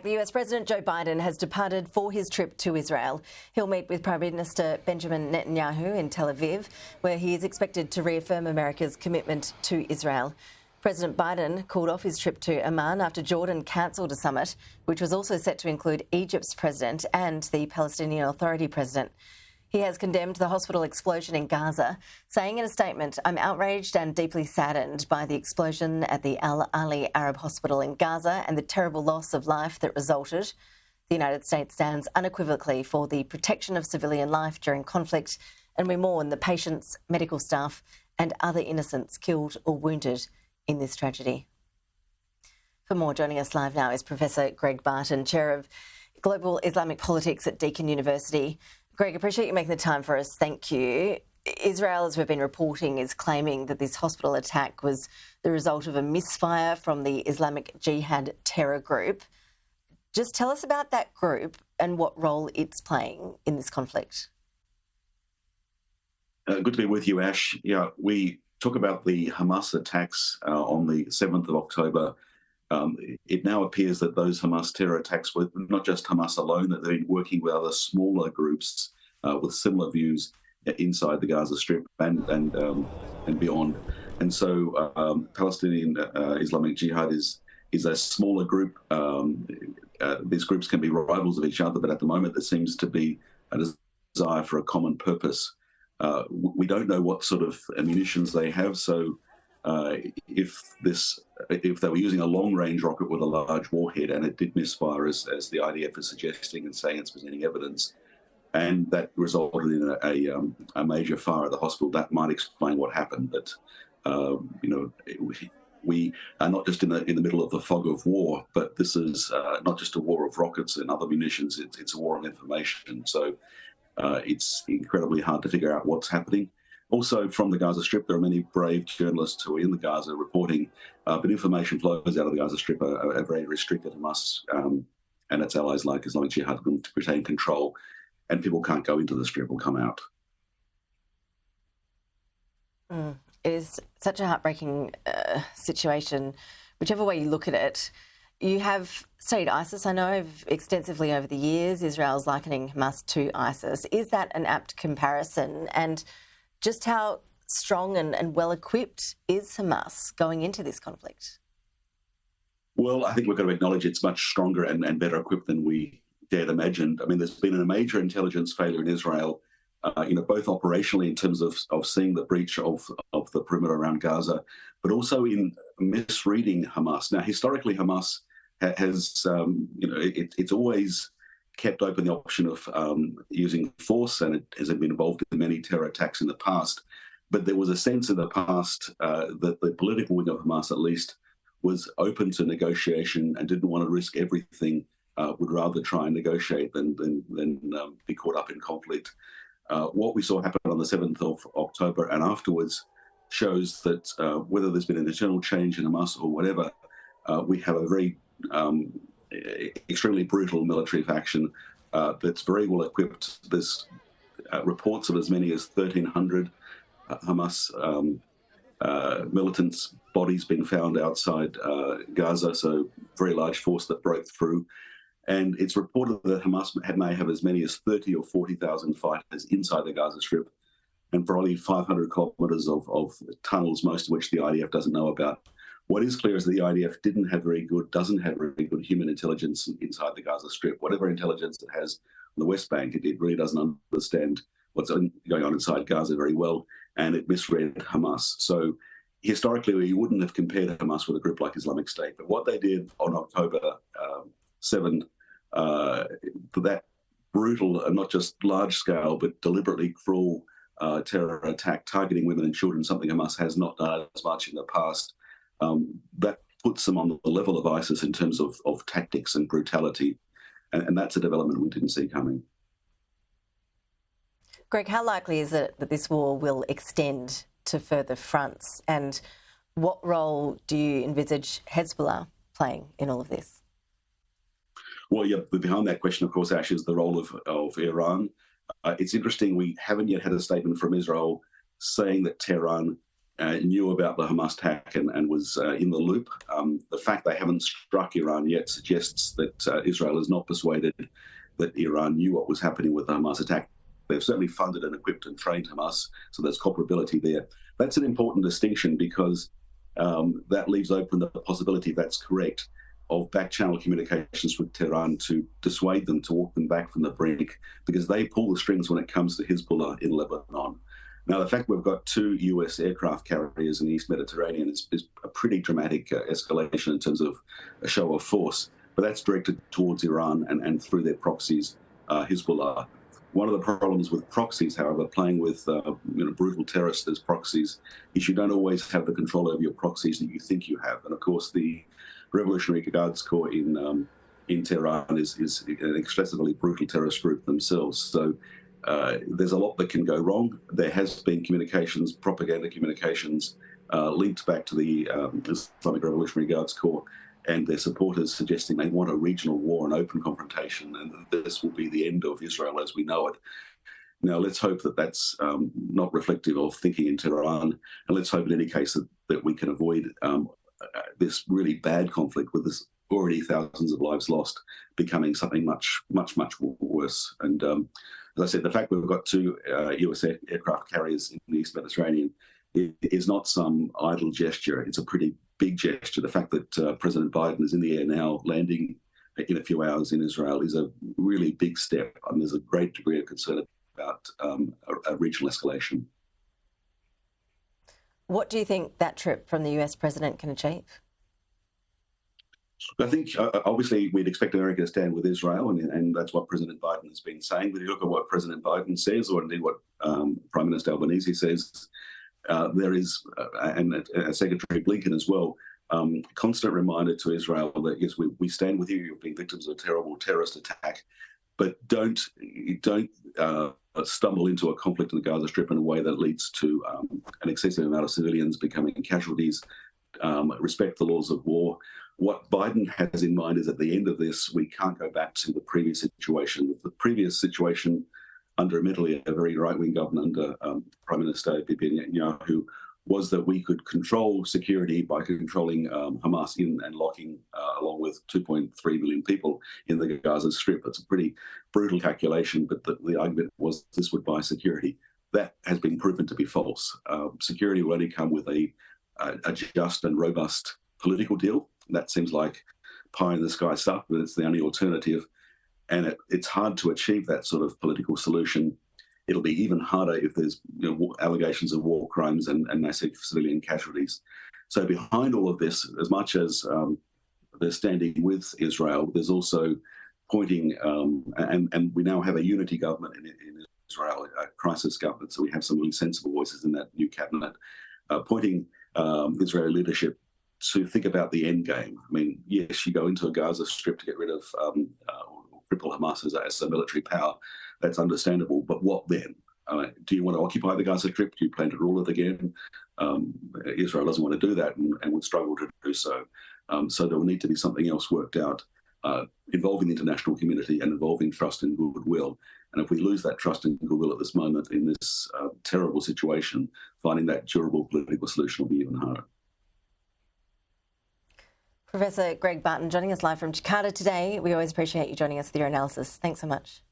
The US President Joe Biden has departed for his trip to Israel. He'll meet with Prime Minister Benjamin Netanyahu in Tel Aviv, where he is expected to reaffirm America's commitment to Israel. President Biden called off his trip to Amman after Jordan cancelled a summit, which was also set to include Egypt's president and the Palestinian Authority president. He has condemned the hospital explosion in Gaza, saying in a statement, "I'm outraged and deeply saddened by the explosion at the Al Ali Arab Hospital in Gaza and the terrible loss of life that resulted. The United States stands unequivocally for the protection of civilian life during conflict, and we mourn the patients, medical staff and other innocents killed or wounded in this tragedy." For more, joining us live now is Professor Greg Barton, Chair of Global Islamic Politics at Deakin University. Greg, appreciate you making the time for us. Thank you. Israel, as we've been reporting, is claiming that this hospital attack was the result of a misfire from the Islamic Jihad terror group. Just tell us about that group and what role it's playing in this conflict. Good to be with you, Ash. Yeah, we talk about the Hamas attacks on the 7th of October. It now appears that those Hamas terror attacks were not just Hamas alone, that they've been working with other smaller groups with similar views inside the Gaza Strip and beyond. And so Palestinian Islamic Jihad is a smaller group. These groups can be rivals of each other, but at the moment there seems to be a desire for a common purpose. We don't know what sort of munitions they have, so if they were using a long-range rocket with a large warhead and it did misfire, as the IDF is suggesting and saying it's presenting evidence, and that resulted in a major fire at the hospital, that might explain what happened. But we are not just in the middle of the fog of war, but this is not just a war of rockets and other munitions. It's a war of information. So it's incredibly hard to figure out what's happening. Also, from the Gaza Strip, there are many brave journalists who are in the Gaza reporting, but information flows out of the Gaza Strip are very restricted. Hamas and its allies like Islamic Jihad to retain control, and people can't go into the Strip or come out. It is such a heartbreaking situation, whichever way you look at it. You have studied ISIS, I know, extensively over the years. Israel's likening Hamas to ISIS. Is that an apt comparison? And just how strong and well-equipped is Hamas going into this conflict? Well, I think we've got to acknowledge it's much stronger and better equipped than we dared imagine. I mean, there's been a major intelligence failure in Israel, both operationally in terms of seeing the breach of the perimeter around Gaza, but also in misreading Hamas. Now, historically, Hamas has, it's always kept open the option of using force, and it has been involved in many terror attacks in the past. But there was a sense in the past that the political wing of Hamas, at least, was open to negotiation and didn't want to risk everything, would rather try and negotiate than be caught up in conflict. What we saw happen on the 7th of October and afterwards shows that whether there's been an internal change in Hamas or whatever, we have a very extremely brutal military faction that's very well equipped. There's reports of as many as 1,300 Hamas militants' bodies being found outside Gaza, so very large force that broke through. And it's reported that Hamas may have as many as 30 or 40,000 fighters inside the Gaza Strip, and probably 500 kilometres of tunnels, most of which the IDF doesn't know about. What is clear is that the IDF doesn't have very good human intelligence inside the Gaza Strip. Whatever intelligence it has on the West Bank, it really doesn't understand what's going on inside Gaza very well, and it misread Hamas. So historically, we wouldn't have compared Hamas with a group like Islamic State. But what they did on October 7, that brutal and not just large-scale but deliberately cruel terror attack targeting women and children, something Hamas has not done as much in the past, that puts them on the level of ISIS in terms of tactics and brutality. And that's a development we didn't see coming. Greg, how likely is it that this war will extend to further fronts? And what role do you envisage Hezbollah playing in all of this? Well, yeah, behind that question, of course, Ash, is the role of Iran. It's interesting, we haven't yet had a statement from Israel saying that Tehran knew about the Hamas attack and was in the loop. The fact they haven't struck Iran yet suggests that Israel is not persuaded that Iran knew what was happening with the Hamas attack. They've certainly funded and equipped and trained Hamas, so there's culpability there. That's an important distinction because that leaves open the possibility, if that's correct, of back-channel communications with Tehran to dissuade them, to walk them back from the brink, because they pull the strings when it comes to Hezbollah in Lebanon. Now, the fact we've got 2 US aircraft carriers in the East Mediterranean is a pretty dramatic escalation in terms of a show of force, but that's directed towards Iran and through their proxies, Hezbollah. One of the problems with proxies, however, playing with brutal terrorists as proxies, is you don't always have the control over your proxies that you think you have. And of course, the Revolutionary Guards Corps in Tehran is an excessively brutal terrorist group themselves. So there's a lot that can go wrong. There has been communications, propaganda communications, linked back to the Islamic Revolutionary Guards Corps and their supporters suggesting they want a regional war and open confrontation, and this will be the end of Israel as we know it. Now, let's hope that that's not reflective of thinking in Tehran, and let's hope in any case that we can avoid this really bad conflict with this already thousands of lives lost becoming something much, much, much worse. And as I said, the fact we've got 2 US aircraft carriers in the East Mediterranean is not some idle gesture. It's a pretty big gesture. The fact that President Biden is in the air now, landing in a few hours in Israel, is a really big step. And there's a great degree of concern about a regional escalation. What do you think that trip from the US president can achieve? I think, obviously, we'd expect America to stand with Israel, and that's what President Biden has been saying. But if you look at what President Biden says, or indeed what Prime Minister Albanese says, there is, and Secretary Blinken as well, constant reminder to Israel that, yes, we stand with you. You've been victims of a terrible terrorist attack, but don't stumble into a conflict in the Gaza Strip in a way that leads to an excessive amount of civilians becoming casualties. Respect the laws of war. What Biden has in mind is at the end of this, we can't go back to the previous situation. The previous situation under admittedly a very right-wing government under Prime Minister Netanyahu was that we could control security by controlling Hamas in and locking, along with 2.3 million people in the Gaza Strip. It's a pretty brutal calculation, but the argument was this would buy security. That has been proven to be false. Security will only come with a just and robust political deal. That seems like pie-in-the-sky stuff, but it's the only alternative. And it's hard to achieve that sort of political solution. It'll be even harder if there's allegations of war crimes and massive civilian casualties. So behind all of this, as much as they're standing with Israel, there's also pointing, and we now have a unity government in Israel, a crisis government, so we have some really sensible voices in that new cabinet, pointing Israeli leadership to think about the end game. I mean, yes, you go into a Gaza Strip to get rid of cripple Hamas as a military power. That's understandable. But what then? Do you want to occupy the Gaza Strip? Do you plan to rule it again? Israel doesn't want to do that and would struggle to do so. So there will need to be something else worked out involving the international community and involving trust and goodwill. And if we lose that trust and goodwill at this moment in this terrible situation, finding that durable political solution will be even harder. Professor Greg Barton joining us live from Jakarta today. We always appreciate you joining us with your analysis. Thanks so much.